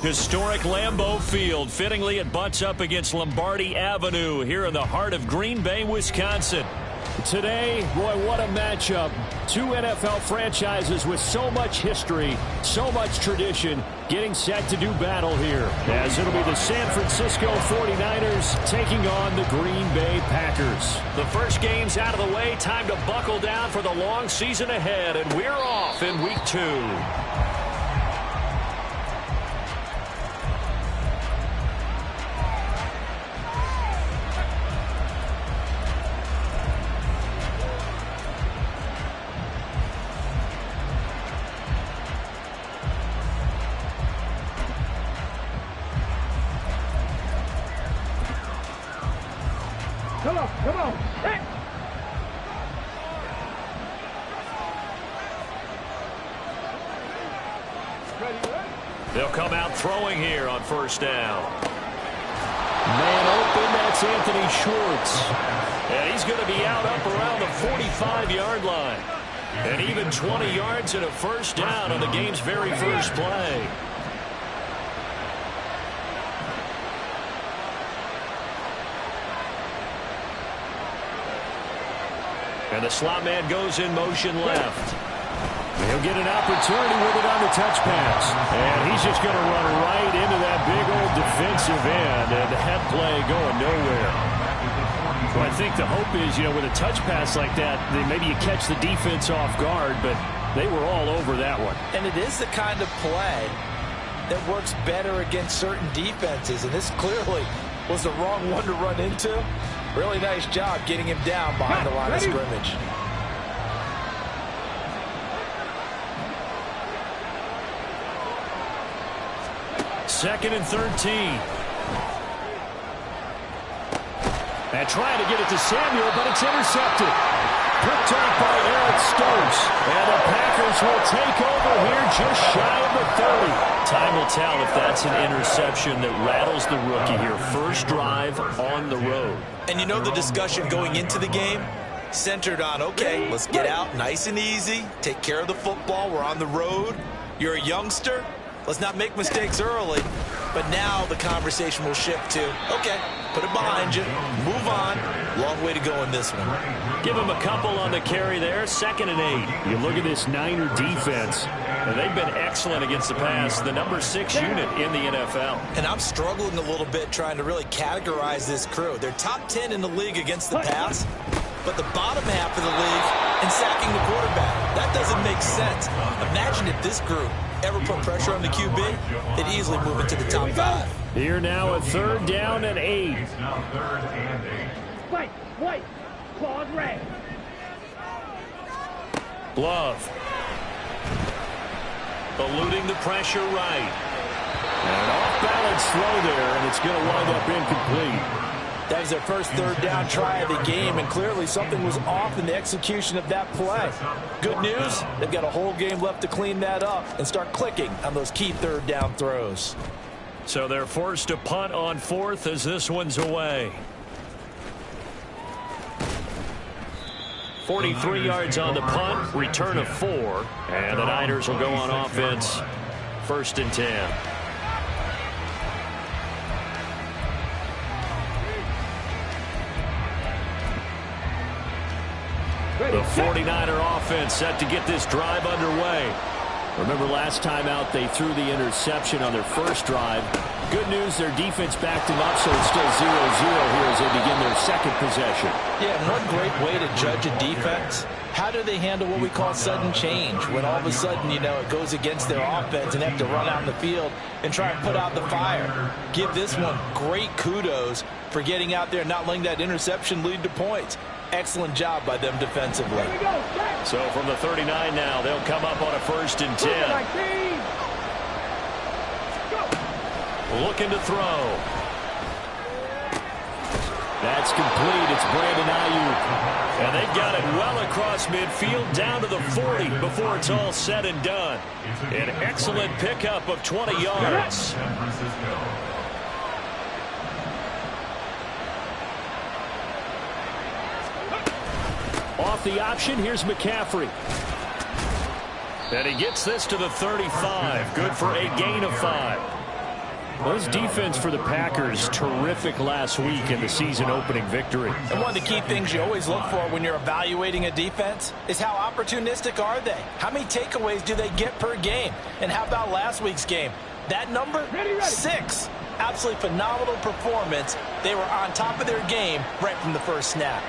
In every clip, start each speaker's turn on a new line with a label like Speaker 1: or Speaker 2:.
Speaker 1: Historic Lambeau Field. Fittingly, it butts up against Lombardi Avenue here in the heart of Green Bay, Wisconsin. Today, boy, what a matchup. Two NFL franchises with so much history, so much tradition, getting set to do battle here. As it'll be the San Francisco 49ers taking on the Green Bay Packers. The first game's out of the way. Time to buckle down for the long season ahead, and we're off in Week 2.
Speaker 2: Come on. Hey.
Speaker 1: They'll come out throwing here on first down. Man open, that's Anthony Schwartz. And he's going to be out up around the 45-yard line. And even 20 yards and a first down on the game's very first play. And the slot man goes in motion left. He'll get an opportunity with it on the touch pass. And he's just going to run right into that big old defensive end. And that play going nowhere. Well, I think the hope is, with a touch pass like that, maybe you catch the defense off guard, but they were all over that one.
Speaker 3: And it is the kind of play that works better against certain defenses. And this clearly was the wrong one to run into. Really nice job getting him down behind the line of scrimmage.
Speaker 1: Second and 13. And trying to get it to Samuel, but it's intercepted. Picked off by Eric Stokes. And the Packers will take over here just shy of the 30. Time will tell if that's an interception that rattles the rookie here. First drive on the road.
Speaker 3: And the discussion going into the game centered on, okay, let's get out nice and easy, take care of the football, we're on the road, you're a youngster, let's not make mistakes early. But now the conversation will shift to, okay, put it behind you, move on. Long way to go in this one.
Speaker 1: Give him a couple on the carry there, 2nd and 8. You look at this Niner defense, and they've been excellent against the pass, the number 6 unit in the NFL.
Speaker 3: And I'm struggling a little bit trying to really categorize this crew. They're top 10 in the league against the pass, but the bottom half of the league in sacking the quarterback. That doesn't make sense. Imagine if this group ever put pressure on the QB, they'd easily move into the top 5.
Speaker 1: Here now a 3rd down and 8.
Speaker 2: White, claws red.
Speaker 1: Glove. Eluding the pressure right. And an off-balance throw there, and it's going to wind up incomplete.
Speaker 3: That was their first 3rd down try of the game, and clearly something was off in the execution of that play. Good news, they've got a whole game left to clean that up and start clicking on those key 3rd down throws.
Speaker 1: So they're forced to punt on 4th as this one's away. 43 yards on the punt, return of 4, and the Niners will go on offense, 1st and 10. The 49er offense set to get this drive underway. Remember last time out they threw the interception on their first drive. Good news, their defense backed them up, so it's still 0-0 here as they begin their 2nd possession.
Speaker 3: Yeah, and one great way to judge a defense. How do they handle what we call sudden change? When all of a sudden, it goes against their offense and they have to run out in the field and try and put out the fire. Give this one great kudos for getting out there and not letting that interception lead to points. Excellent job by them defensively.
Speaker 1: So from the 39 now, they'll come up on a 1st and 10. Looking to throw. That's complete. It's Brandon Ayuk. And they've got it well across midfield down to the 40 before it's all said and done. An excellent pickup of 20 yards. Off the option, here's McCaffrey. And he gets this to the 35. Good for a gain of 5. Well, this defense for the Packers, terrific last week in the season-opening victory.
Speaker 3: And one of the key things you always look for when you're evaluating a defense is how opportunistic are they? How many takeaways do they get per game? And how about last week's game? That number? 6. Absolutely phenomenal performance. They were on top of their game right from the first snap.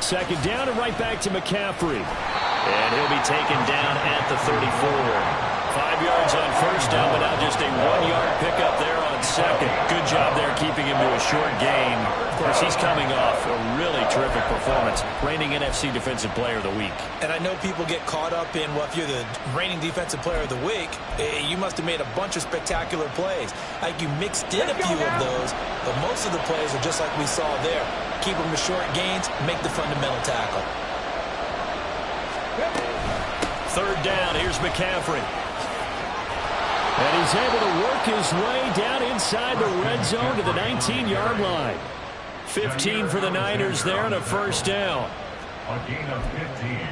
Speaker 1: Second down and right back to McCaffrey. And he'll be taken down at the 34. 5 yards on first down, but now just a 1-yard pickup there on second. Good job there keeping him to a short gain. Of course, he's coming off a really terrific performance, reigning NFC Defensive Player of the Week.
Speaker 3: And I know people get caught up in, well, if you're the reigning Defensive Player of the Week, you must have made a bunch of spectacular plays. Like you mixed in a few of those, but most of the plays are just like we saw there. Keep them to short gains, make the fundamental tackle.
Speaker 1: Third down, here's McCaffrey. And he's able to work his way down inside the red zone to the 19-yard line. 15 for the Niners there and a first down.
Speaker 4: A gain of 15.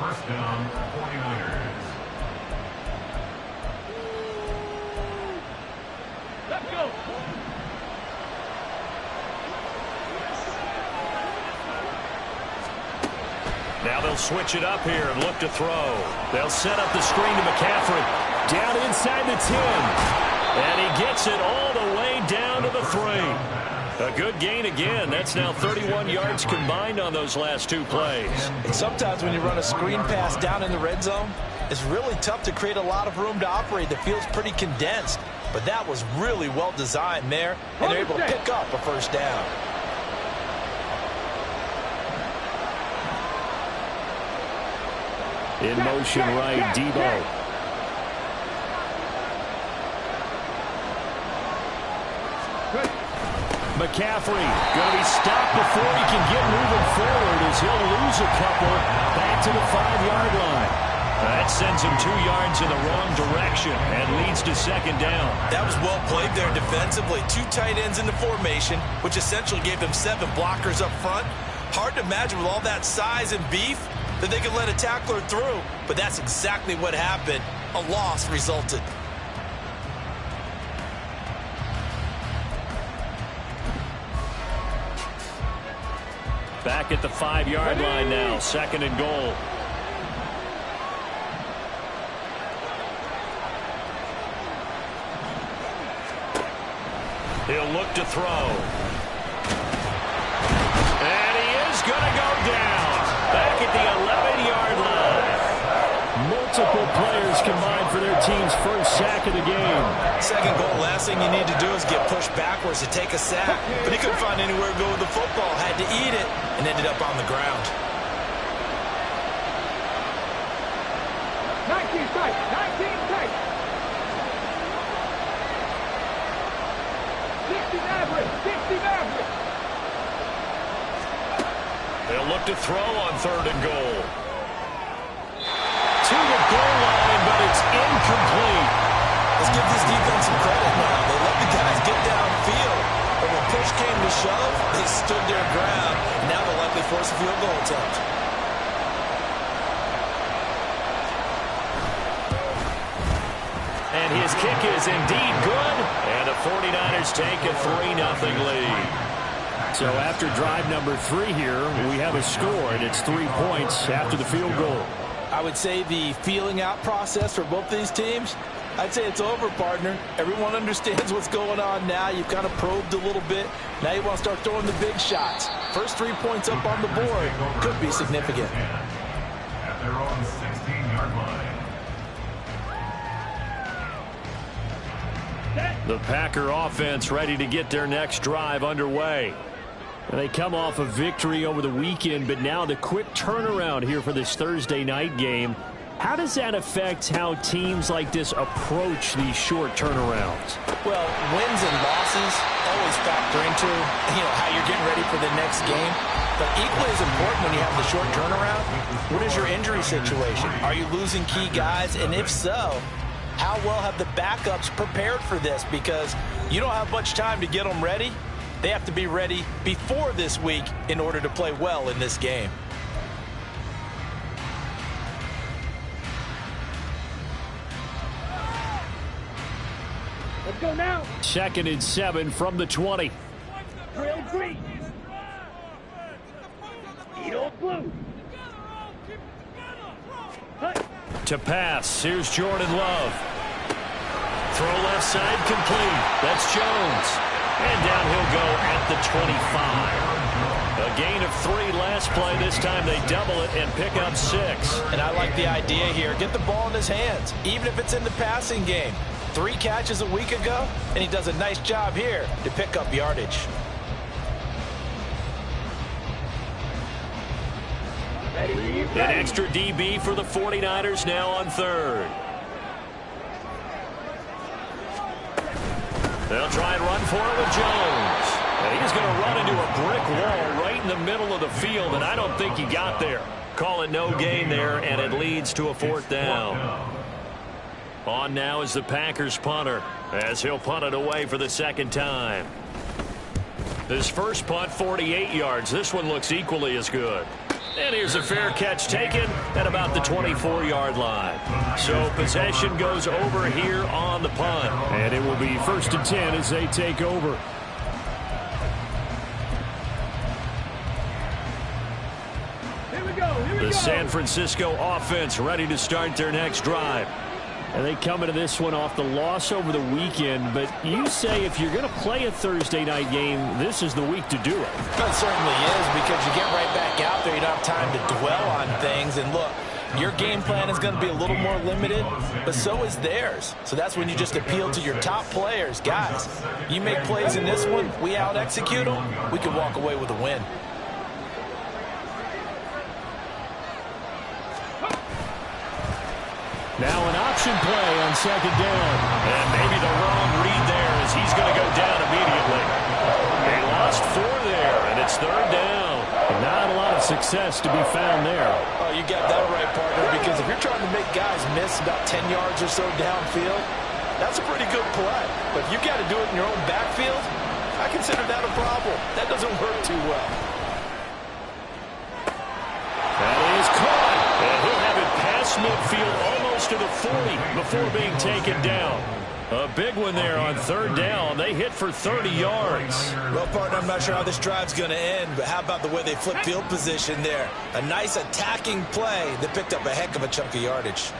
Speaker 4: First down, 49ers.
Speaker 2: Let's go.
Speaker 1: Now they'll switch it up here and look to throw. They'll set up the screen to McCaffrey. Down inside the 10. And he gets it all the way down to the 3. A good gain again. That's now 31 yards combined on those last 2 plays.
Speaker 3: And sometimes when you run a screen pass down in the red zone, it's really tough to create a lot of room to operate. The field's pretty condensed. But that was really well designed there, and they're able to pick up a first down.
Speaker 1: In motion right, Debo. McCaffrey going to be stopped before he can get moving forward as he'll lose a couple back to the 5-yard line. That sends him 2 yards in the wrong direction and leads to second down.
Speaker 3: That was well played there defensively. 2 tight ends in the formation, which essentially gave them 7 blockers up front. Hard to imagine with all that size and beef that they could let a tackler through, but that's exactly what happened. A loss resulted.
Speaker 1: Back at the 5-yard line now, second and goal. He'll look to throw. And he is going to go down. Back at the 11-yard line. Multiple players combined for their team's first sack of the game.
Speaker 3: Second goal, last thing you need to do is get pushed backwards to take a sack. But he couldn't find anywhere to go with the football. Had to eat it and ended up on the ground.
Speaker 2: 19 tight. 19 tight. 60 average. 60 average.
Speaker 1: They'll look to throw on third and goal. To the goal line, but it's incomplete.
Speaker 3: Let's give this defense some credit now. They let the guys get downfield. But when push came to shove, they stood their ground. And now they'll likely force a field goal attempt.
Speaker 1: And his kick is indeed good. And the 49ers take a 3-0 lead. So after drive number 3 here, we have a score, and it's 3 points after the field goal.
Speaker 3: I would say the feeling out process for both these teams, I'd say it's over, partner. Everyone understands what's going on now. You've kind of probed a little bit. Now you want to start throwing the big shots. First 3 points up on the board could be significant.
Speaker 4: At their own 16-yard line.
Speaker 1: The Packer offense ready to get their next drive underway. And they come off a victory over the weekend, but now the quick turnaround here for this Thursday night game. How does that affect how teams like this approach these short turnarounds?
Speaker 3: Well, wins and losses always factor into, how you're getting ready for the next game. But equally as important when you have the short turnaround, what is your injury situation? Are you losing key guys? And if so, how well have the backups prepared for this? Because you don't have much time to get them ready. They have to be ready before this week in order to play well in this game.
Speaker 2: Let's go now.
Speaker 1: 2nd and 7 from the 20.
Speaker 2: Real green. Eat old blue.
Speaker 1: To pass, here's Jordan Love. Throw left side complete. That's Jones. And down he'll go at the 25. A gain of 3 last play. This time they double it and pick up 6.
Speaker 3: And I like the idea here. Get the ball in his hands, even if it's in the passing game. 3 catches a week ago, and he does a nice job here to pick up yardage.
Speaker 1: An extra DB for the 49ers now on 3rd. They'll try and run for it with Jones. And he's going to run into a brick wall right in the middle of the field, and I don't think he got there. Calling no gain there, and it leads to a 4th down. On now is the Packers punter, as he'll punt it away for the 2nd time. His first punt, 48 yards. This one looks equally as good. And here's a fair catch taken at about the 24-yard line. So possession goes over here on the punt. And it will be 1st and 10 as they take over.
Speaker 2: Here we go.
Speaker 1: The San Francisco offense ready to start their next drive. And they come into this one off the loss over the weekend. But you say if you're going to play a Thursday night game, this is the week to do it.
Speaker 3: It certainly is, because you get right back out there. You don't have time to dwell on things. And look, your game plan is going to be a little more limited, but so is theirs. So that's when you just appeal to your top players. Guys, you make plays in this one, we out-execute them, we can walk away with a win.
Speaker 1: Now an option play on 2nd down. And maybe the wrong read there, as he's going to go down immediately. They lost 4 there, and it's 3rd down. Not a lot of success to be found there.
Speaker 3: Oh, you got that right, partner, because if you're trying to make guys miss about 10 yards or so downfield, that's a pretty good play. But if you got to do it in your own backfield, I consider that a problem. That doesn't work too well.
Speaker 1: That is caught. And he'll have it past midfield almost to the 40 before being taken down. A big one there on 3rd down. They hit for 30 yards.
Speaker 3: Well, partner, I'm not sure how this drive's going to end, but how about the way they flip field position there? A nice attacking play that picked up a heck of a chunk of yardage.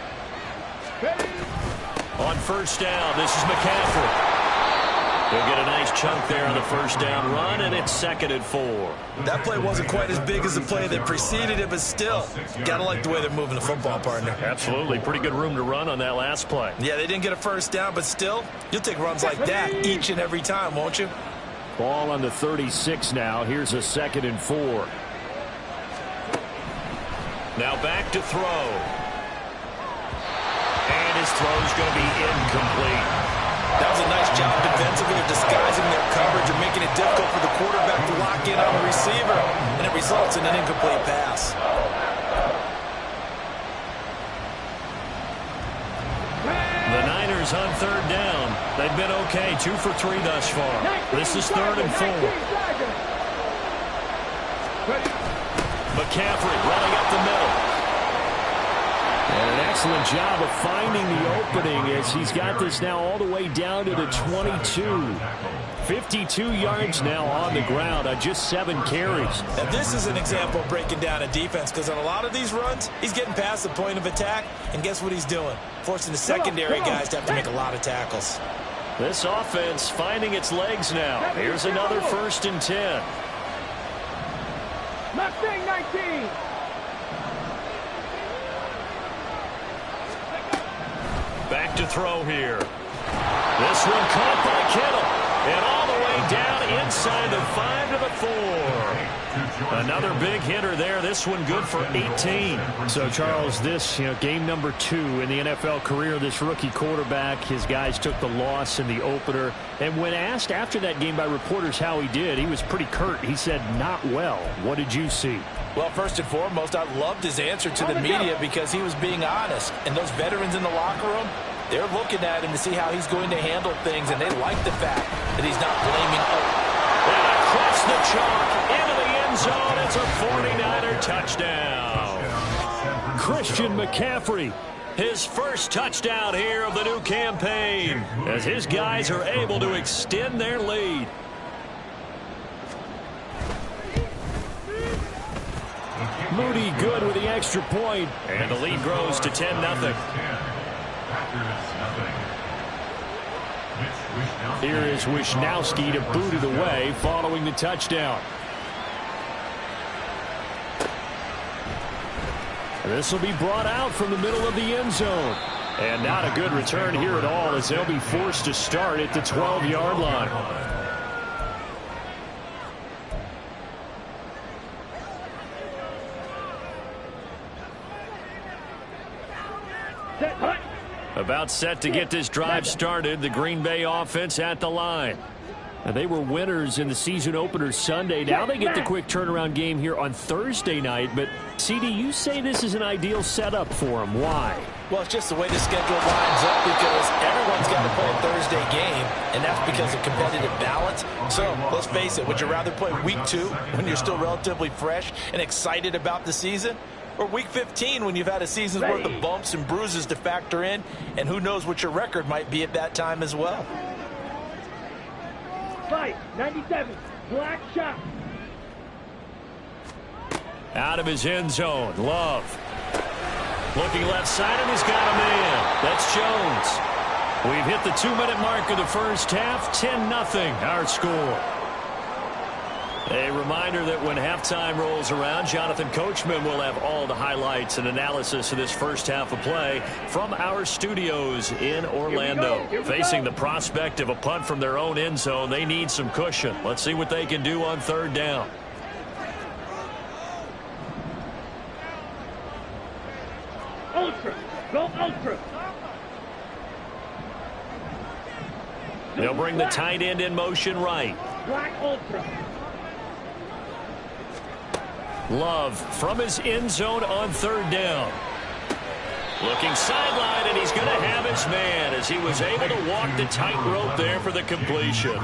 Speaker 1: On 1st down, this is McCaffrey. He'll get a nice chunk there on the 1st down run, and it's 2nd and 4.
Speaker 3: That play wasn't quite as big as the play that preceded it, but still, gotta like the way they're moving the football, partner.
Speaker 1: Absolutely. Pretty good room to run on that last play.
Speaker 3: Yeah, they didn't get a 1st down, but still, you'll take runs like that each and every time, won't you?
Speaker 1: Ball on the 36 now. Here's a 2nd and 4. Now back to throw. And his throw's going to be incomplete.
Speaker 3: That was a nice job defensively of disguising their coverage and making it difficult for the quarterback to lock in on the receiver. And it results in an incomplete pass.
Speaker 1: The Niners on 3rd down. They've been okay, 2 for 3 thus far. This is 3rd and 4. McCaffrey running up the middle. And an excellent job of finding the opening as he's got this now all the way down to the 22. 52 yards now on the ground on just 7 carries.
Speaker 3: And this is an example of breaking down a defense, because on a lot of these runs, he's getting past the point of attack, and guess what he's doing? Forcing the secondary guys to have to make a lot of tackles.
Speaker 1: This offense finding its legs now. Here's another 1st and 10.
Speaker 2: Mustang 19.
Speaker 1: Back to throw here. This one caught by Kittle. And all the way down inside the 5 to the 4. Another big hitter there. This one good for 18. So, Charles, this, game number 2 in the NFL career, this rookie quarterback, his guys took the loss in the opener. And when asked after that game by reporters how he did, he was pretty curt. He said, not well. What did you see?
Speaker 3: Well, first and foremost, I loved his answer to the media because he was being honest. And those veterans in the locker room, they're looking at him to see how he's going to handle things, and they like the fact that he's not blaming.
Speaker 1: And across the chalk, into the end zone, it's a 49er touchdown. Christian McCaffrey His first touchdown here of the new campaign as his guys are able to extend their lead. Moody good with the extra point, and the lead grows to 10-0. Here is Wishnowski to boot it away following the touchdown. This will be brought out from the middle of the end zone. And not a good return here at all as they'll be forced to start at the 12-yard line. About set to get this drive started, the Green Bay offense at the line. And they were winners in the season opener Sunday. Now they get the quick turnaround game here on Thursday night. But, CD, you say this is an ideal setup for them. Why?
Speaker 3: Well, it's just the way the schedule lines up because everyone's got to play a Thursday game, and that's because of competitive balance. So, let's face it, would you rather play week 2 when you're still relatively fresh and excited about the season? Or week 15 when you've had a season's worth of bumps and bruises to factor in, and who knows what your record might be at that time as well.
Speaker 2: Fight, 97, black shot.
Speaker 1: Out of his end zone, Love. Looking left side, and he's got a man. That's Jones. We've hit the 2-minute mark of the first half, 10-0 our score. A reminder that when halftime rolls around, Jonathan Coachman will have all the highlights and analysis of this first half of play from our studios in Orlando. Facing the prospect of a punt from their own end zone, they need some cushion. Let's see what they can do on third down.
Speaker 2: Ultra, go ultra.
Speaker 1: They'll bring the tight end in motion right.
Speaker 2: Black ultra.
Speaker 1: Love from his end zone on third down. Looking sideline, and he's going to have his man as he was able to walk the tightrope there for the completion.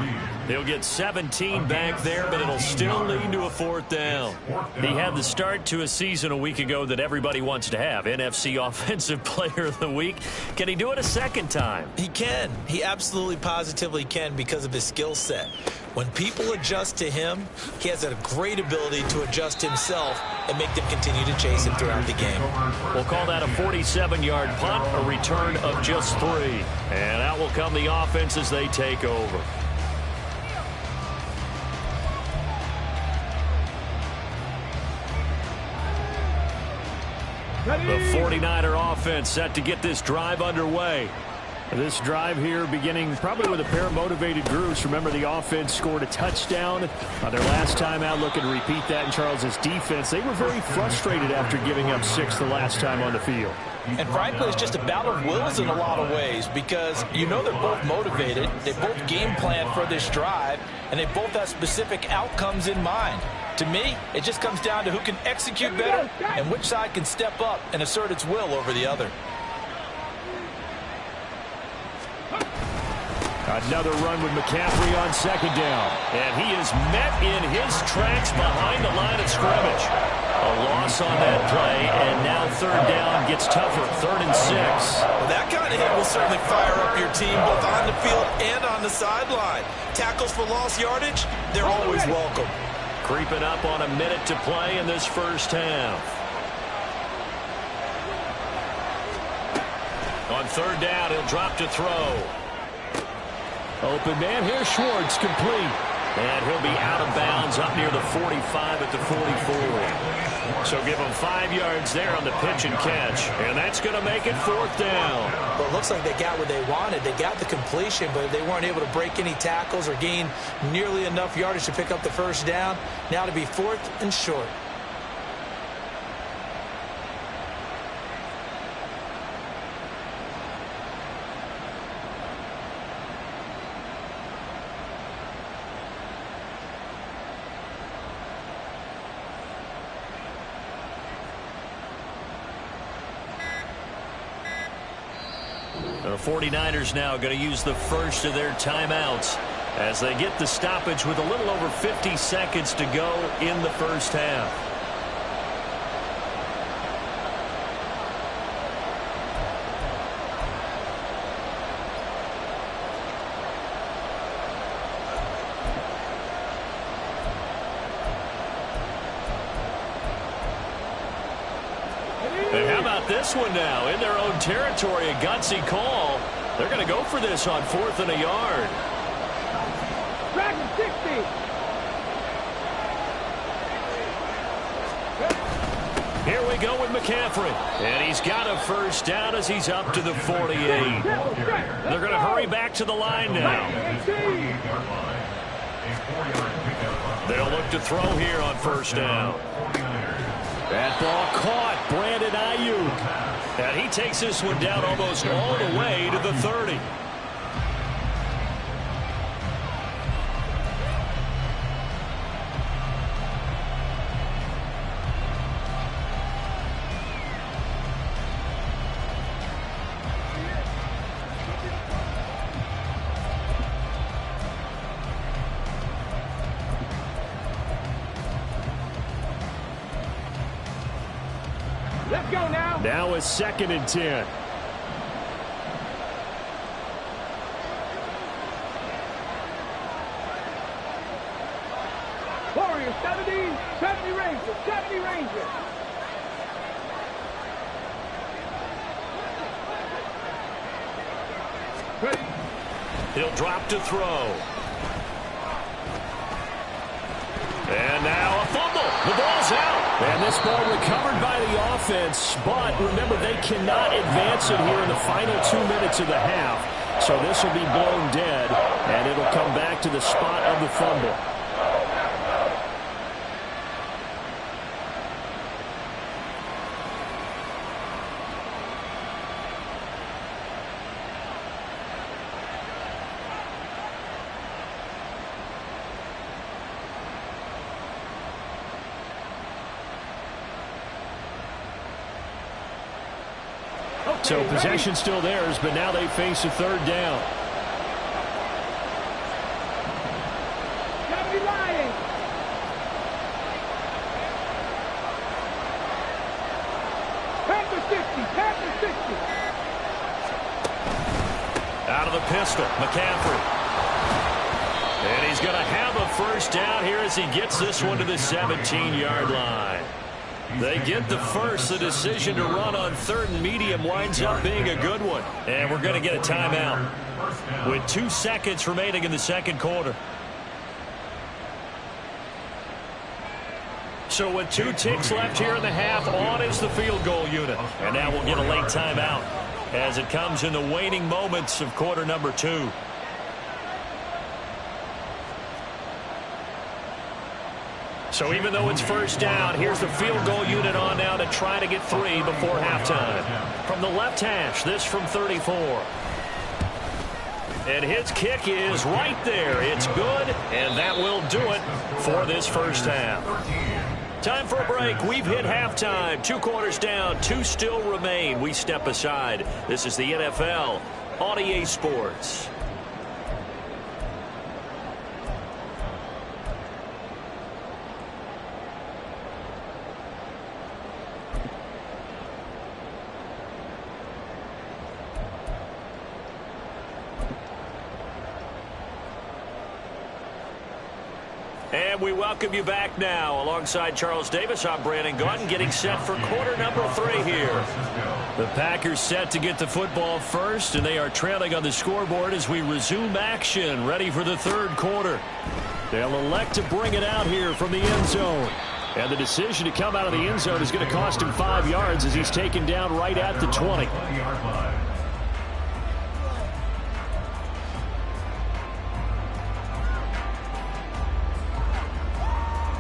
Speaker 1: He'll get 17 back there, but it'll still lead to a fourth down. He had the start to a season a week ago that everybody wants to have, NFC Offensive Player of the Week. Can he do it a second time?
Speaker 3: He can. He absolutely positively can because of his skill set. When people adjust to him, he has a great ability to adjust himself and make them continue to chase him throughout the game.
Speaker 1: We'll call that a 47-yard punt, a return of just 3. And out will come the offense as they take over. The 49er offense set to get this drive underway. This drive here beginning probably with a pair of motivated groups. Remember, the offense scored a touchdown their last time out. Looking to repeat that in Charles's defense. They were very frustrated after giving up 6 the last time on the field.
Speaker 3: And frankly, it's just a battle of wills in a lot of ways because you know they're both motivated. They both game plan for this drive, and they both have specific outcomes in mind. To me, it just comes down to who can execute better and which side can step up and assert its will over the other.
Speaker 1: Another run with McCaffrey on second down. And he is met in his tracks behind the line of scrimmage. A loss on that play, and now third down gets tougher. 3rd and 6.
Speaker 3: Well, that kind of hit will certainly fire up your team both on the field and on the sideline. Tackles for lost yardage, they're always welcome.
Speaker 1: Creeping up on a minute to play in this first half. On third down, he'll drop to throw. Open man, here's Schwartz, complete. And he'll be out of bounds up near the 45 at the 44. So give him 5 yards there on the pitch and catch. And that's going to make it 4th down.
Speaker 3: Well, it looks like they got what they wanted. They got the completion, but they weren't able to break any tackles or gain nearly enough yardage to pick up the first down. Now to be 4th and short.
Speaker 1: The 49ers now going to use the first of their timeouts as they get the stoppage with a little over 50 seconds to go in the first half. this one now in their own territory. A gutsy call. They're going to go for this on 4th and a yard.
Speaker 2: Dragon 60.
Speaker 1: Here we go with McCaffrey. And he's got a first down as he's up to the 48. They're going to hurry back to the line now. They'll look to throw here on first down. That ball caught. Brandon Ayuk. And he takes this one down almost all the way to the 30.
Speaker 2: Let's go now.
Speaker 1: Now it's 2nd and 10.
Speaker 2: Warriors 70 Rangers, 70 Rangers. Ready.
Speaker 1: He'll drop to throw. And now a fumble. The ball's out. And this ball recovered by the offense. But remember, they cannot advance it here in the final 2 minutes of the half. So this will be blown dead. And it'll come back to the spot of the fumble. So possession still theirs, but now they face a 3rd down.
Speaker 2: Gotta be lying. Panther 60, Panther 60.
Speaker 1: Out of the pistol, McCaffrey. And he's going to have a first down here as he gets this one to the 17-yard line. They get the first. The decision to run on 3rd and medium winds up being a good one. And we're going to get a timeout with 2 seconds remaining in the 2nd quarter. So with 2 ticks left here in the half, on is the field goal unit. And now we'll get a late timeout as it comes in the waning moments of quarter number 2. So even though it's first down, here's the field goal unit on now to try to get 3 before halftime. From the left hash, this from 34. And his kick is right there. It's good, and that will do it for this first half. Time for a break. We've hit halftime. 2 quarters down, 2 still remain. We step aside. This is the NFL on EA Sports. And we welcome you back now. Alongside Charles Davis, I'm Brandon Gaudin, getting set for quarter number 3 here. The Packers set to get the football first, and they are trailing on the scoreboard as we resume action, ready for the 3rd quarter. They'll elect to bring it out here from the end zone. And the decision to come out of the end zone is going to cost him 5 yards as he's taken down right at the 20.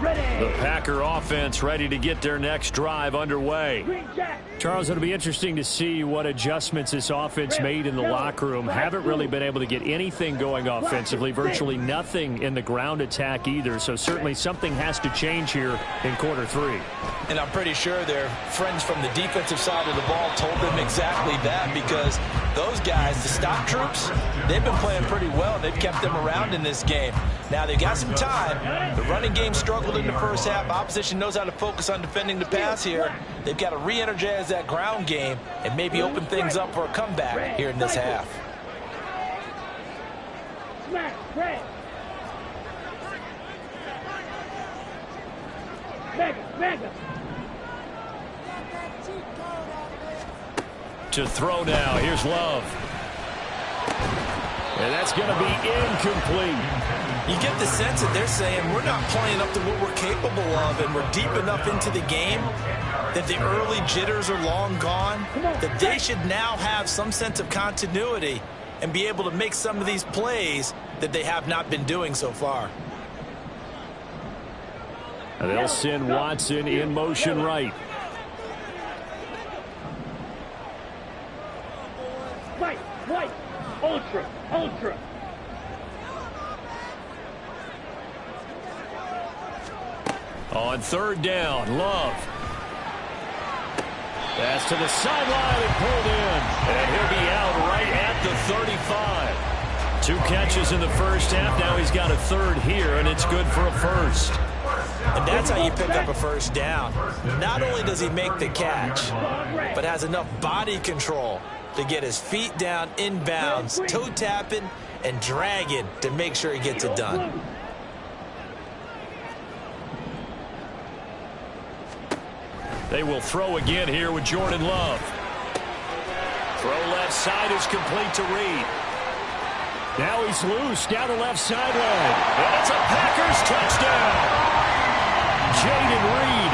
Speaker 1: The Packer offense ready to get their next drive underway. Charles, it'll be interesting to see what adjustments this offense made in the locker room. Haven't really been able to get anything going offensively, virtually nothing in the ground attack either. So certainly something has to change here in quarter 3.
Speaker 3: And I'm pretty sure their friends from the defensive side of the ball told them exactly that, because those guys, the stop troops, they've been playing pretty well. They've kept them around in this game. Now, they've got some time. The running game struggled in the first half. Opposition knows how to focus on defending the pass here. They've got to re-energize that ground game and maybe open things up for a comeback here in this half.
Speaker 2: Mega.
Speaker 1: To throw now. Here's Love. And that's going to be incomplete.
Speaker 3: You get the sense that they're saying we're not playing up to what we're capable of, and we're deep enough into the game that the early jitters are long gone, that they should now have some sense of continuity and be able to make some of these plays that they have not been doing so far.
Speaker 1: And they'll send Watson in motion right.
Speaker 2: White, ultra.
Speaker 1: On third down, Love. That's to the sideline and pulled in. And he'll be out right at the 35. 2 catches in the first half. Now he's got a third here, and it's good for a first.
Speaker 3: And that's how you pick up a first down. Not only does he make the catch, but has enough body control to get his feet down inbounds, toe tapping and dragging to make sure he gets it done.
Speaker 1: They will throw again here with Jordan Love. Throw left side is complete to Reed. Now he's loose down the left sideline. And it's a Packers touchdown. Jaden Reed,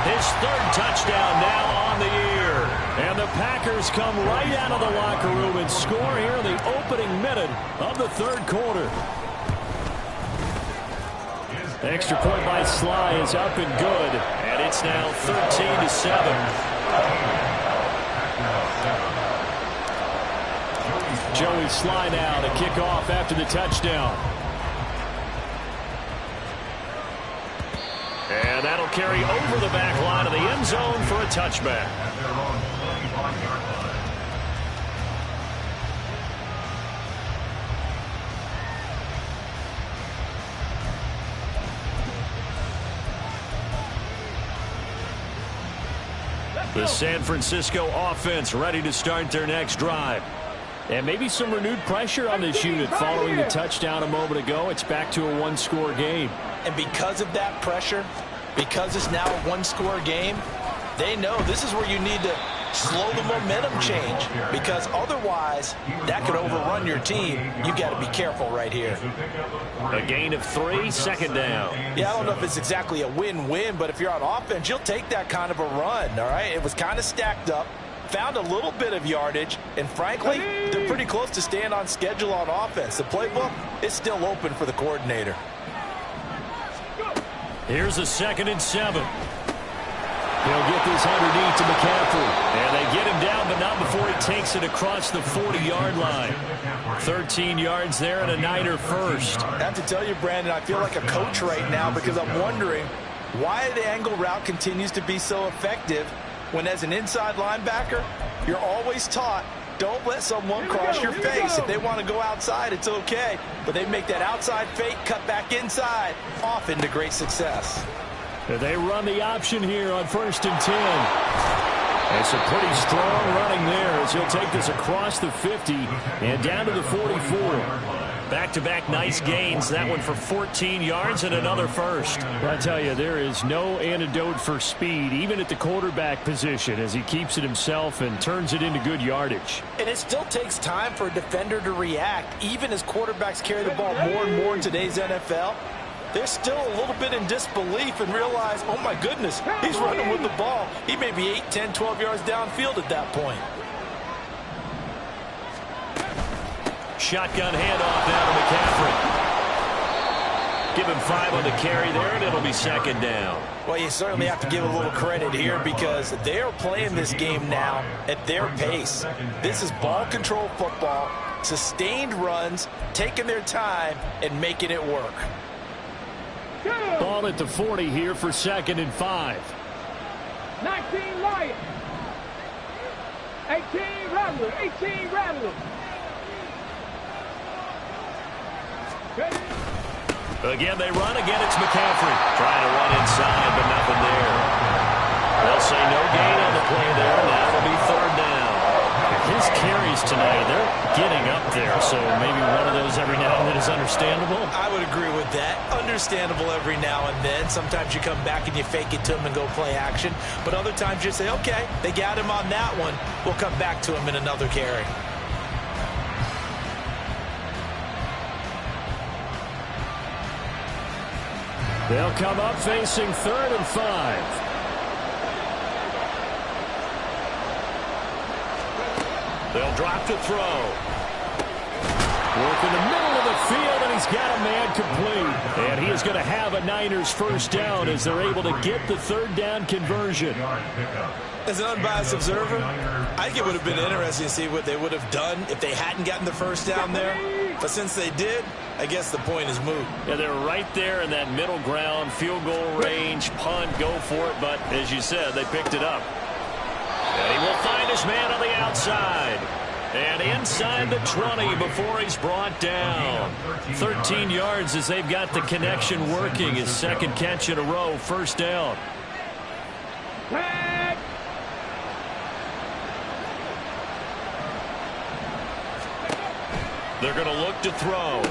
Speaker 1: his 3rd touchdown now on the year. And the Packers come right out of the locker room and score here in the opening minute of the 3rd quarter. Extra point by Sly is up and good. And it's now 13-7. Joey Sly now to kick off after the touchdown. And that'll carry over the back line of the end zone for a touchback. The San Francisco offense ready to start their next drive. And maybe some renewed pressure on this unit following the touchdown a moment ago. It's back to a 1-score game.
Speaker 3: And because of that pressure, because it's now a 1-score game, they know this is where you need to slow the momentum change, because otherwise that could overrun your team. You've got to be careful right here.
Speaker 1: A gain of 3, 2nd down.
Speaker 3: Yeah, I don't know if it's exactly a win-win, but if you're on offense, you'll take that kind of a run, all right? It was kind of stacked up, found a little bit of yardage, and frankly, they're pretty close to staying on schedule on offense. The playbook is still open for the coordinator.
Speaker 1: Here's a 2nd and 7. He'll get this underneath to McCaffrey. And they get him down, but not before he takes it across the 40-yard line. 13 yards there and a Niner first.
Speaker 3: I have to tell you, Brandon, I feel like a coach right now, because I'm wondering why the angle route continues to be so effective when, as an inside linebacker, you're always taught, don't let someone cross your face. If they want to go outside, it's okay. But they make that outside fake, cut back inside, off into great success.
Speaker 1: They run the option here on 1st and 10. It's a pretty strong running there as he'll take this across the 50 and down to the 44. Back-to-back nice gains. That one for 14 yards and another first. I tell you, there is no antidote for speed, even at the quarterback position, as he keeps it himself and turns it into good yardage.
Speaker 3: And it still takes time for a defender to react, even as quarterbacks carry the ball more and more in today's NFL. They're still a little bit in disbelief and realize, oh my goodness, he's running with the ball. He may be 8, 10, 12 yards downfield at that point.
Speaker 1: Shotgun handoff now to McCaffrey. Give him 5 on the carry there, and it'll be 2nd down.
Speaker 3: Well, you certainly have to give a little credit here, because they're playing this game now at their pace. This is ball control football, sustained runs, taking their time and making it work.
Speaker 1: Ball at the 40 here for 2nd and 5.
Speaker 2: 19 Lions. 18 Rattlers. 18 Rattlers.
Speaker 1: Again, they run. Again, it's McCaffrey. Trying to run inside, but nothing there. They'll say no gain on the play there. Now it'll be 3rd down. His carry carries tonight. They're getting up there, so maybe one of those every now and then is understandable.
Speaker 3: I would agree with that. Understandable every now and then. Sometimes you come back and you fake it to them and go play action. But other times you say, okay, they got him on that one. We'll come back to him in another carry.
Speaker 1: They'll come up facing 3rd and 5. They'll drop to throw. Work in the middle of the field, and he's got a man complete. And he is going to have a Niners first down as they're able to get the 3rd down conversion.
Speaker 3: As an unbiased observer, I think it would have been interesting to see what they would have done if they hadn't gotten the first down there. But since they did, I guess the point is moot.
Speaker 1: Yeah, they're right there in that middle ground, field goal range, punt, go for it. But as you said, they picked it up. And he will find his man on the outside. And inside the 20 before he's brought down. 13 yards as they've got the connection working. His 2nd catch in a row, first down. They're going to look to throw.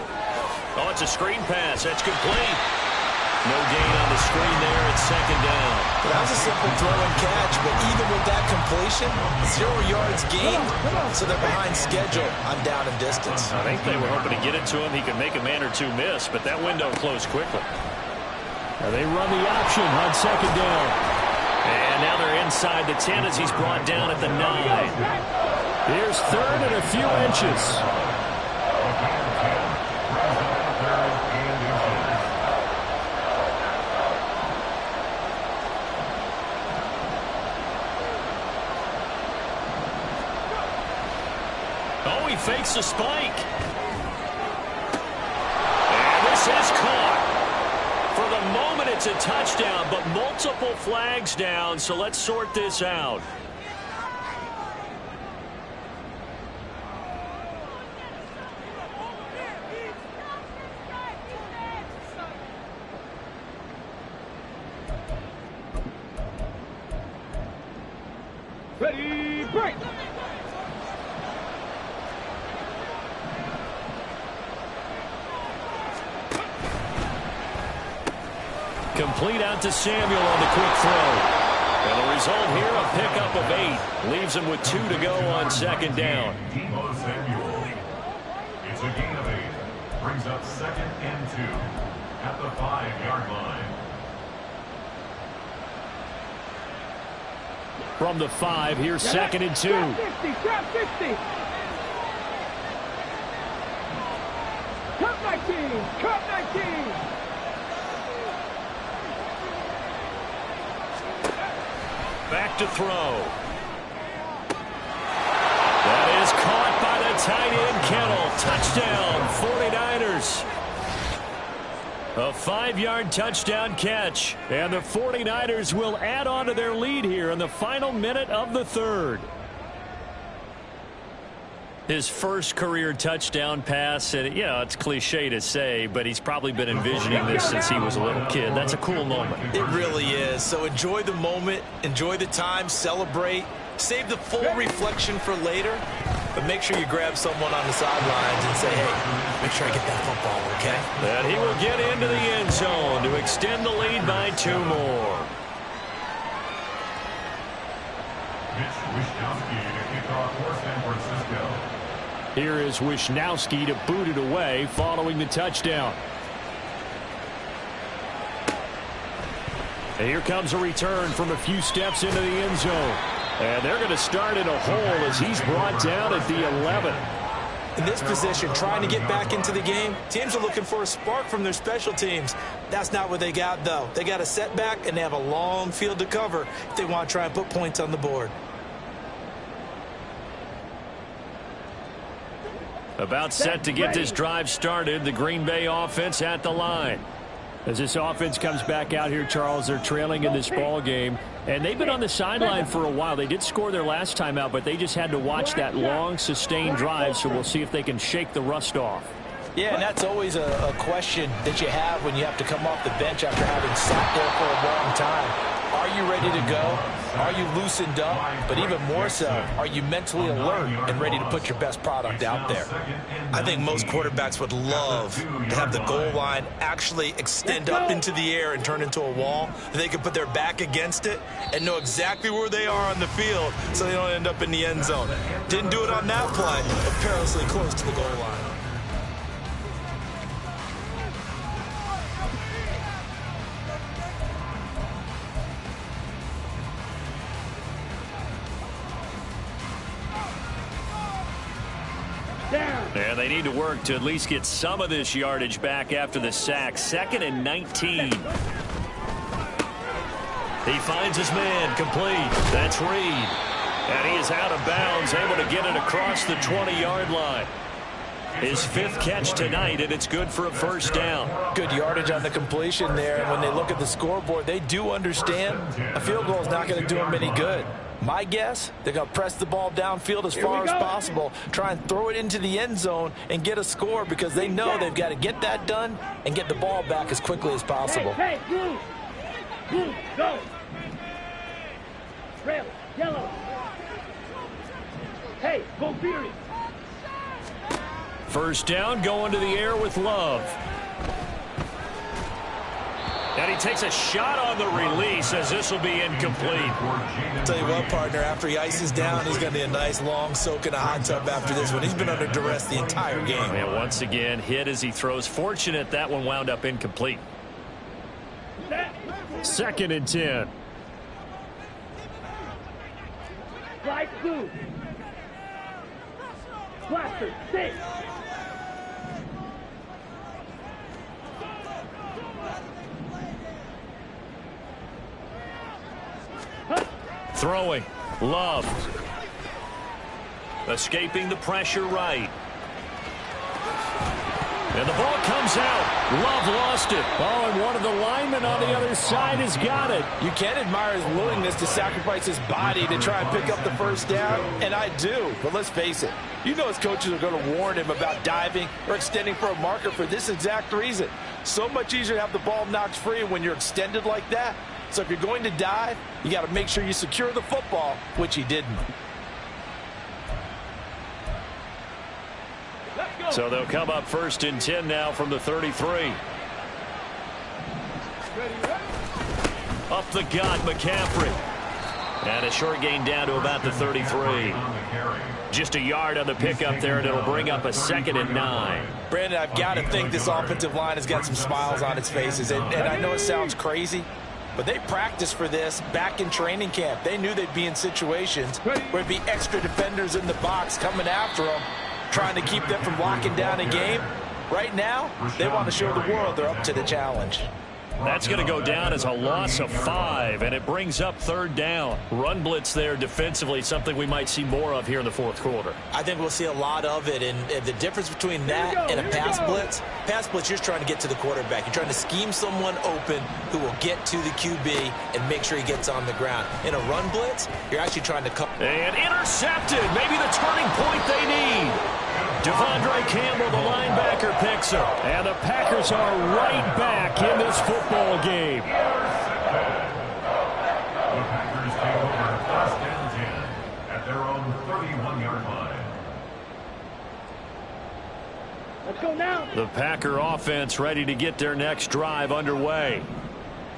Speaker 1: Oh, it's a screen pass. That's complete. No gain on the screen there. It's 2nd down.
Speaker 3: That was a simple throw and catch, but even with that completion, 0 yards gained, so they're behind schedule on down and distance.
Speaker 1: I think they were hoping to get it to him. He could make a man or two miss, but that window closed quickly. Now they run the option on 2nd down. And now they're inside the 10 as he's brought down at the 9. Here's 3rd and a few inches. Oh, he fakes a spike. And this is caught. For the moment, it's a touchdown, but multiple flags down, so let's sort this out.
Speaker 2: Ready, break!
Speaker 1: Complete out to Samuel on the quick throw. And the result here, a pickup of 8. Leaves him with 2 to go on 2nd down.
Speaker 4: Samuel. It's a gain of 8. Brings up 2nd and 2 at the 5-yard line.
Speaker 1: From the 5, here's 2nd and 2.
Speaker 2: Trap 50. Cut 19. Cut 19.
Speaker 1: Back to throw. That is caught by the tight end, Kittle. Touchdown, 49ers. A 5-yard touchdown catch. And the 49ers will add on to their lead here in the final minute of the 3rd. His first career touchdown pass, and it's cliche to say, but he's probably been envisioning this since he was a little kid. That's a cool moment.
Speaker 3: It really is. So enjoy the moment, enjoy the time, celebrate, save the full reflection for later, but make sure you grab someone on the sidelines and say, hey, make sure I get that football, okay?
Speaker 1: And he will get into the end zone to extend the lead by 2 more.
Speaker 4: Mitch Wishnowsky to kick off for San Francisco.
Speaker 1: Here is Wishnowsky to boot it away following the touchdown. And here comes a return from a few steps into the end zone. And they're going to start in a hole as he's brought down at the 11.
Speaker 3: In this position, trying to get back into the game, teams are looking for a spark from their special teams. That's not what they got, though. They got a setback, and they have a long field to cover if they want to try and put points on the board.
Speaker 1: About set to get this drive started, the Green Bay offense at the line. As this offense comes back out here, Charles, they're trailing in this ball game, and they've been on the sideline for a while. They did score their last time out, but they just had to watch that long, sustained drive, so we'll see if they can shake the rust off.
Speaker 3: Yeah, and that's always a question that you have when you have to come off the bench after having sat there for a long time. Are you ready to go? Are you loosened up? But even more so, are you mentally alert and ready to put your best product out there?
Speaker 5: I think most quarterbacks would love to have the goal line actually extend up into the air and turn into a wall. They can put their back against it and know exactly where they are on the field so they don't end up in the end zone. Didn't do it on that play, but perilously close to the goal line.
Speaker 1: And they need to work to at least get some of this yardage back after the sack. 2nd and 19. He finds his man, complete. That's Reed. And he is out of bounds, able to get it across the 20-yard line. His 5th catch tonight, and it's good for a first down.
Speaker 3: Good yardage on the completion there. And when they look at the scoreboard, they do understand a field goal is not going to do them any good. My guess, they're going to press the ball downfield as far as possible, try and throw it into the end zone and get a score because they know they've got to get that done and get the ball back as quickly as possible.
Speaker 2: Hey, blue. Blue, go. Red, yellow. Hey, go Fury.
Speaker 1: First down, going to the air with Love. And he takes a shot on the release as this will be incomplete.
Speaker 5: I'll tell you what, partner, after he ices down, he's going to be a nice long soak in a hot tub after this one. He's been under duress the entire game.
Speaker 1: And once again, hit as he throws. Fortunate that one wound up incomplete. 2nd and 10.
Speaker 2: Slide blue. Blaster, 6.
Speaker 1: Throwing. Love. Escaping the pressure right. And the ball comes out. Love lost it. Oh, and one of the linemen on the other side has got it.
Speaker 3: You can admire his willingness to sacrifice his body to try and pick up the first down, and I do. But let's face it, you know his coaches are going to warn him about diving or extending for a marker for this exact reason. So much easier to have the ball knocked free when you're extended like that. So if you're going to dive, you got to make sure you secure the football, which he didn't.
Speaker 1: So they'll come up 1st and 10 now from the 33. Up the gut, McCaffrey. And a short gain down to about the 33. Just a yard on the pickup there, and it'll bring up a 2nd and 9.
Speaker 3: Brandon, I've got to think this offensive line has got some smiles on its faces. And I know it sounds crazy, but they practiced for this back in training camp. They knew they'd be in situations where there'd be extra defenders in the box coming after them, trying to keep them from locking down a game. Right now, they want to show the world they're up to the challenge.
Speaker 1: That's going to go down as a loss of 5, and it brings up 3rd down. Run blitz there defensively, something we might see more of here in the 4th quarter.
Speaker 5: I think we'll see a lot of it, and the difference between that and a pass blitz, you're just trying to get to the quarterback. You're trying to scheme someone open who will get to the QB and make sure he gets on the ground. In a run blitz, you're actually trying to cut.
Speaker 1: And intercepted, maybe the turning point they need. Devondre Campbell, the linebacker, picks her. And the Packers are right back in this football game.
Speaker 4: The Packers take over 1st and 10 at their own 31-yard line.
Speaker 2: Let's go now.
Speaker 1: The Packer offense ready to get their next drive underway.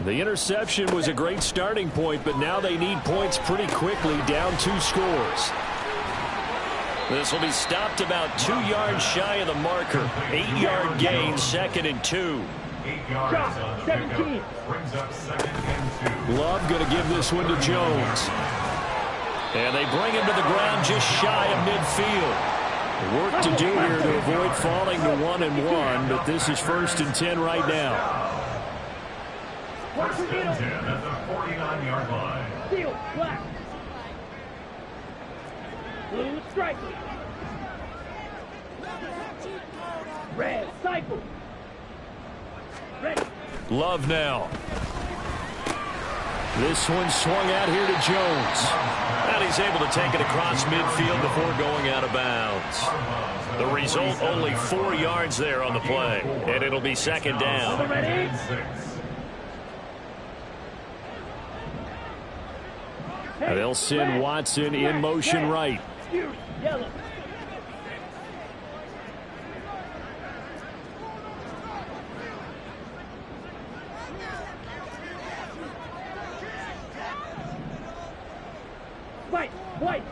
Speaker 1: The interception was a great starting point, but now they need points pretty quickly, down 2 scores. This will be stopped about 2 yards shy of the marker. 8-yard gain, 2nd and 2.
Speaker 4: 8 yards on the pickup. Brings up 2nd and 2.
Speaker 1: Love going to give this one to Jones. And they bring him to the ground just shy of midfield. Work to do here to avoid falling to 1-1, but this is 1st and 10 right now.
Speaker 4: 1st and 10 at the 49-yard line.
Speaker 2: Steel, black. Blue, striker. Red, cycle. Ready.
Speaker 1: Love now. This one swung out here to Jones. And he's able to take it across midfield before going out of bounds. The result, only 4 yards there on the play. And it'll be 2nd down.
Speaker 2: Ready?
Speaker 1: They'll send Watson in motion right.
Speaker 2: Yellow. White.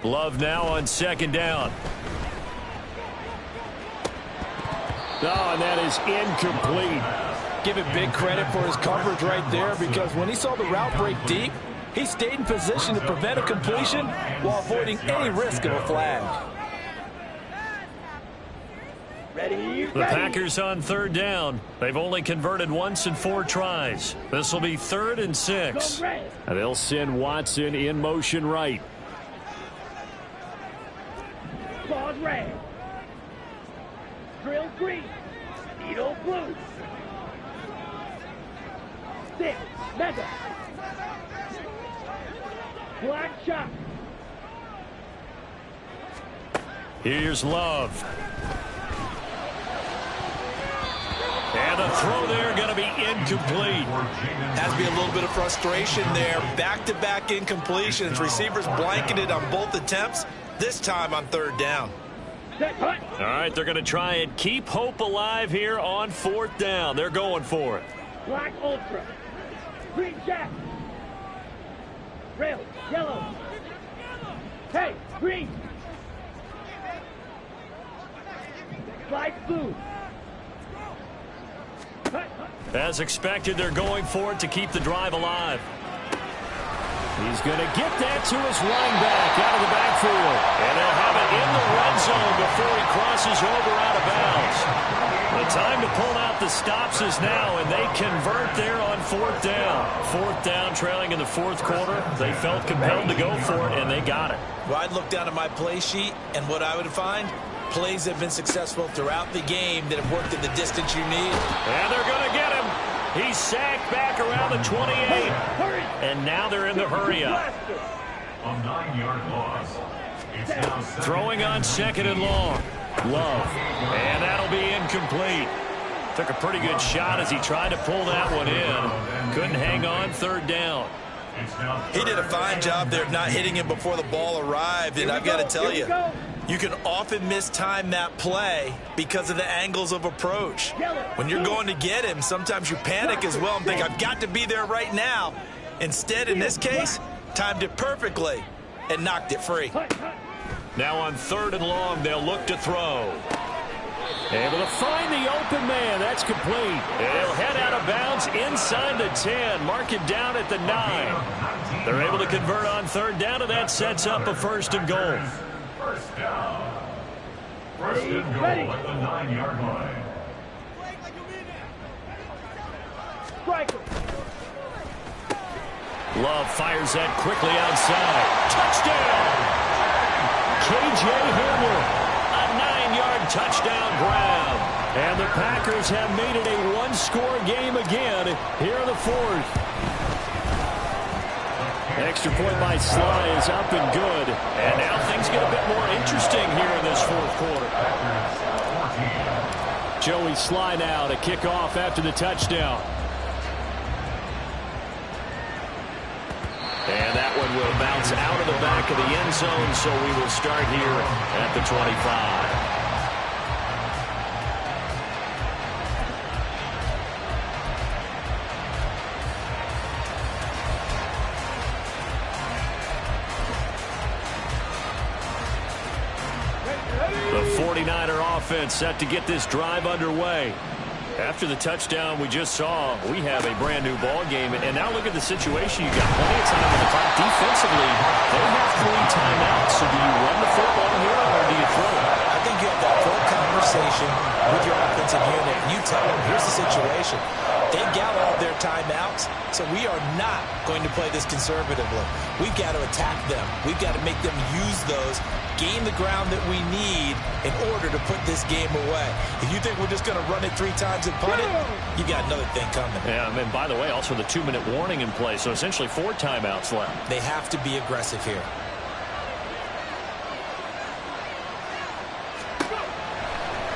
Speaker 1: Love now on second down. Oh, and that is incomplete.
Speaker 3: Give him big credit for his coverage right there, because when he saw the route break deep, he stayed in position to prevent a completion while avoiding any risk of a flag.
Speaker 1: The Packers on third down. They've only converted once in 4 tries. This will be 3rd and 6. And they'll send Watson in motion right.
Speaker 2: Claws red. Drill green. Needle blue. 6. Mega. Black shot.
Speaker 1: Here's Love. And the throw there going to be incomplete.
Speaker 5: Has to be a little bit of frustration there. Back-to-back incompletions. Receivers blanketed on both attempts, this time on 3rd down.
Speaker 1: All right, they're going to try and keep hope alive here on 4th down. They're going for it.
Speaker 2: Black ultra. Green jack. Rail. Yellow. Hey, green. Light blue.
Speaker 1: As expected, they're going for it to keep the drive alive. He's going to get that to his running back out of the backfield. And they'll have it in the red zone before he crosses over out of bounds. The time to pull out the stops is now, and they convert there on 4th down. 4th down, trailing in the 4th quarter. They felt compelled to go for it, and they got it.
Speaker 5: Well, I'd look down at my play sheet, and what I would find, plays have been successful throughout the game that have worked in the distance you need.
Speaker 1: And they're going to get him. He's sacked back around the 28. And now they're in the hurry-up.
Speaker 4: A 9-yard loss. It's now
Speaker 1: Throwing on 2nd and long. Love. And that'll be incomplete. Took a pretty good shot as he tried to pull that one in. Couldn't hang on 3rd down.
Speaker 5: He did a fine job there of not hitting him before the ball arrived, and I've got to tell you, you can often mistime that play because of the angles of approach. When you're going to get him, sometimes you panic as well and think, I've got to be there right now. Instead, in this case, timed it perfectly and knocked it free.
Speaker 1: Now on 3rd and long, they'll look to throw. Able to find the open man. That's complete. He'll head out of bounds inside the 10. Mark it down at the 9. They're able to convert on 3rd down, and that sets up a 1st and goal.
Speaker 4: First down. 1st and goal at the 9-yard line.
Speaker 2: Striker.
Speaker 1: Love fires that quickly outside. Touchdown! K.J. Hamler, a 9-yard touchdown grab. And the Packers have made it a 1-score game again here in the 4th. Extra point by Sly is up and good. And now things get a bit more interesting here in this 4th quarter. Joey Sly now to kick off after the touchdown. And that one will bounce out of the back of the end zone, so we will start here at the 25. The 49er offense set to get this drive underway. After the touchdown we just saw, we have a brand new ball game. And now look at the situation. You got plenty of time on the clock defensively. They have 3 timeouts. So do you run the football here or do you throw it?
Speaker 3: I think you have that full conversation with your offensive unit. And you tell them, here's the situation. They got all their timeouts, so we are not going to play this conservatively. We've got to attack them. We've got to make them use those, gain the ground that we need in order to put this game away. If you think we're just going to run it 3 times and punt it, you got another thing coming.
Speaker 1: Yeah, and by the way, also the 2-minute warning in play, so essentially 4 timeouts left.
Speaker 3: They have to be aggressive here.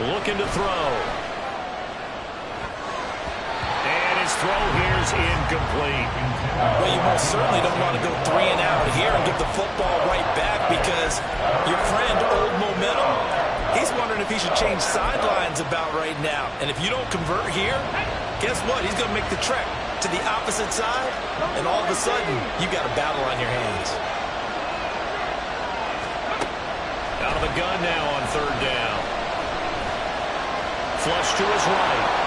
Speaker 1: Looking to throw. And his throw here's incomplete.
Speaker 3: Well, you most certainly don't want to go 3 and out here and get the football right back because your friend, Old Momentum, he's wondering if he should change sidelines about right now. And if you don't convert here, guess what? He's going to make the trek to the opposite side, and all of a sudden, you got a battle on your hands.
Speaker 1: Out of the gun now on 3rd down. Flush to his right.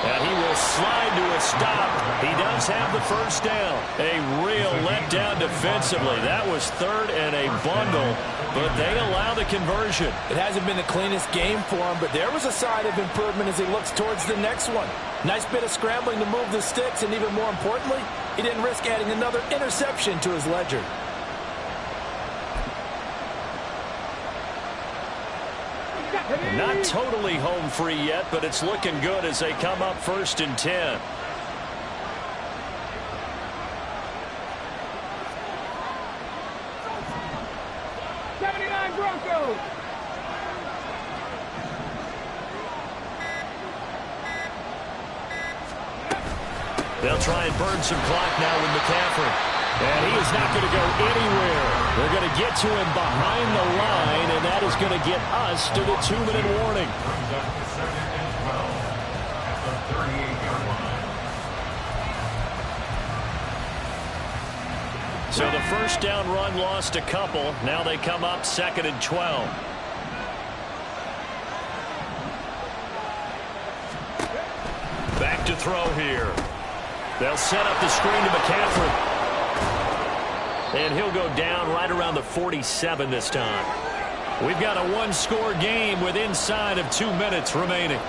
Speaker 1: And he will slide to a stop. He does have the 1st down. A real letdown defensively. That was 3rd and a bundle, but they allow the conversion.
Speaker 3: It hasn't been the cleanest game for him, but there was a sign of improvement as he looks towards the next one. Nice bit of scrambling to move the sticks, and even more importantly, he didn't risk adding another interception to his ledger.
Speaker 1: Not totally home free yet, but it's looking good as they come up 1st and 10.
Speaker 2: Broncos.
Speaker 1: They'll try and burn some clock now with McCaffrey. And he is not going to go anywhere. They're going to get to him behind the line, and that is going to get us to the 2-minute warning. So the 1st down run lost a couple. Now they come up 2nd and 12. Back to throw here. They'll set up the screen to McCaffrey. And he'll go down right around the 47 this time. We've got a 1-score game with inside of 2 minutes remaining.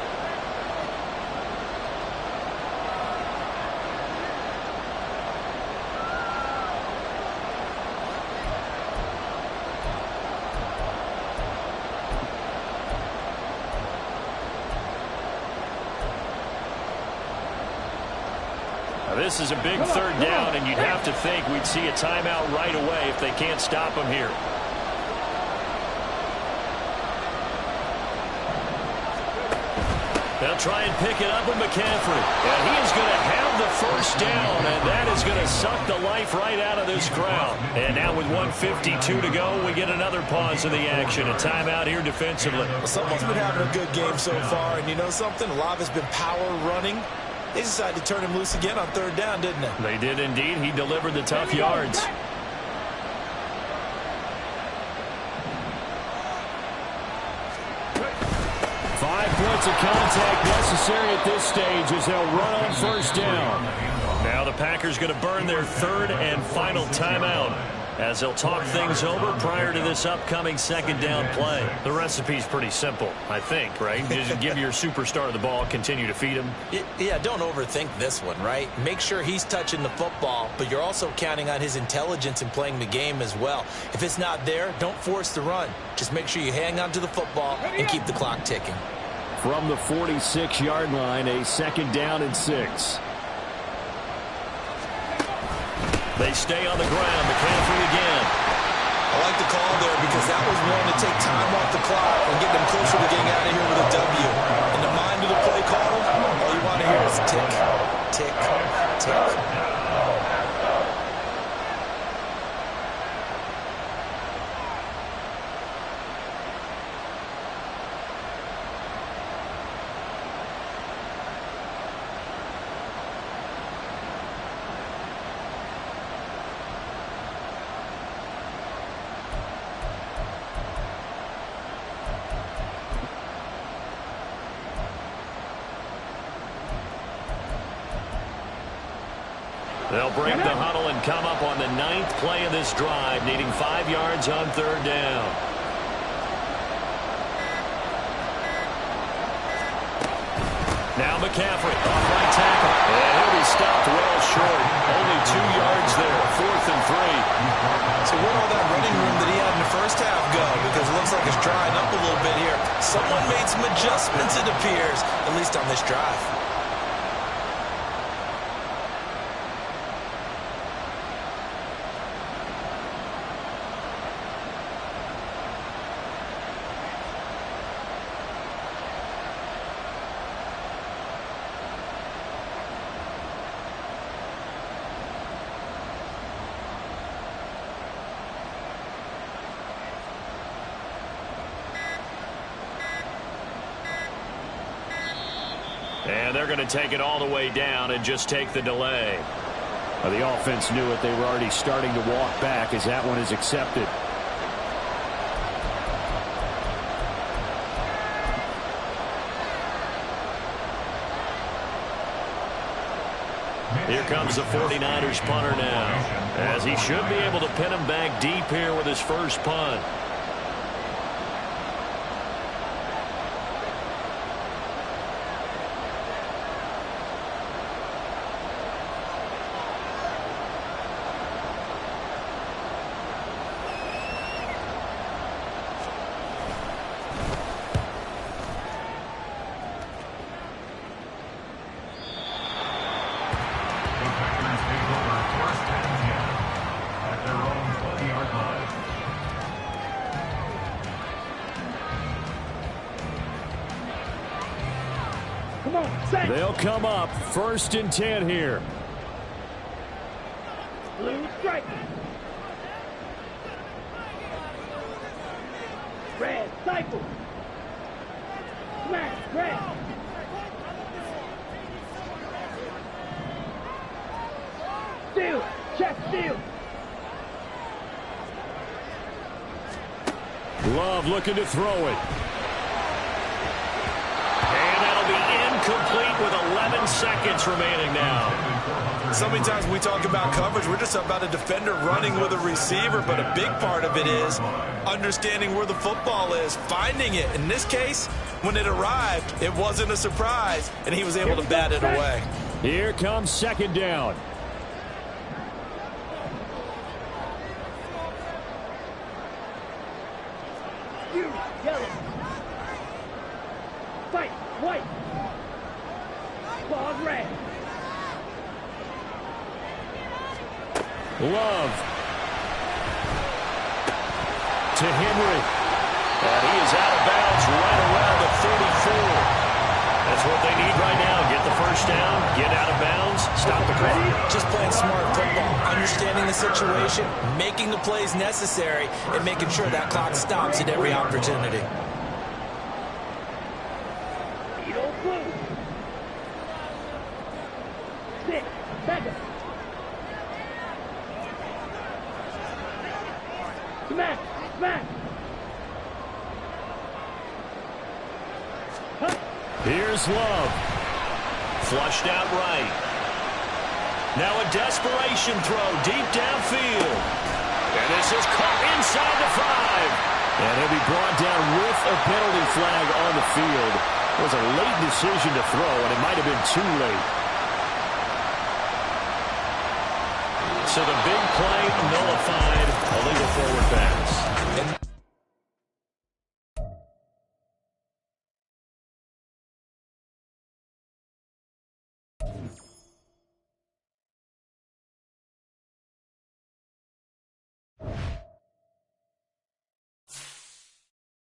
Speaker 1: This is a big 3rd down, and you'd have to think we'd see a timeout right away if they can't stop him here. They'll try and pick it up with McCaffrey. And he is going to have the 1st down, and that is going to suck the life right out of this crowd. And now with 1:52 to go, we get another pause in the action. A timeout here defensively.
Speaker 3: Well, someone's been having a good game so far, and you know something? A lot has been power running. They decided to turn him loose again on 3rd down, didn't they?
Speaker 1: They did indeed. He delivered the tough yards. Five points of contact necessary at this stage as they'll run on 1st down. Now the Packers going to burn their 3rd and final timeout as they'll talk things over prior to this upcoming 2nd down play. The recipe's pretty simple, I think, right? Just give your superstar the ball, continue to feed him.
Speaker 3: Yeah, don't overthink this one, right? Make sure he's touching the football, but you're also counting on his intelligence in playing the game as well. If it's not there, don't force the run. Just make sure you hang on to the football and keep the clock ticking.
Speaker 1: From the 46-yard line, a 2nd down and 6. They stay on the ground. McCaffrey again.
Speaker 3: I like the call there because that was one to take time off the clock and get them closer to getting out of here with a W. In the mind of the play caller, all you want to hear is tick, tick, tick.
Speaker 1: They'll break the huddle and come up on the 9th play of this drive, needing 5 yards on 3rd down. Now McCaffrey, off right tackle. And he'll be stopped well short. Only 2 yards there, 4th and 3.
Speaker 3: So where'd all that running room that he had in the first half go? Because it looks like it's drying up a little bit here. Someone made some adjustments, it appears, at least on this drive.
Speaker 1: And they're going to take it all the way down and just take the delay. Well, the offense knew it. They were already starting to walk back as that one is accepted. Here comes the 49ers punter now, as he should be able to pin him back deep here with his first punt. They'll come up 1st and 10 here.
Speaker 2: Blue strike. Red cycle. Smash red. Steal. Check steal.
Speaker 1: Love looking to throw it. Complete with 11 seconds remaining now.
Speaker 5: So many times we talk about coverage, we're just about a defender running with a receiver, but a big part of it is understanding where the football is, finding it. In this case, when it arrived, it wasn't a surprise, and he was able to bat it away.
Speaker 1: Here comes 2nd down.
Speaker 2: Yellow. Fight. White. Claws red.
Speaker 1: Love. To Henry. And he is out of bounds right around the 34. That's what they need right now. Get the first down, get out of bounds, stop the clock.
Speaker 5: Just playing smart football, understanding the situation, making the plays necessary, and making sure that clock stops at every opportunity.
Speaker 2: Smack! Smack!
Speaker 1: Here's Love. Flushed out right. Now a desperation throw deep downfield. And this is caught inside the 5. And he'll be brought down with a penalty flag on the field. It was a late decision to throw, and it might have been too late. So the big play nullified, a legal forward pass.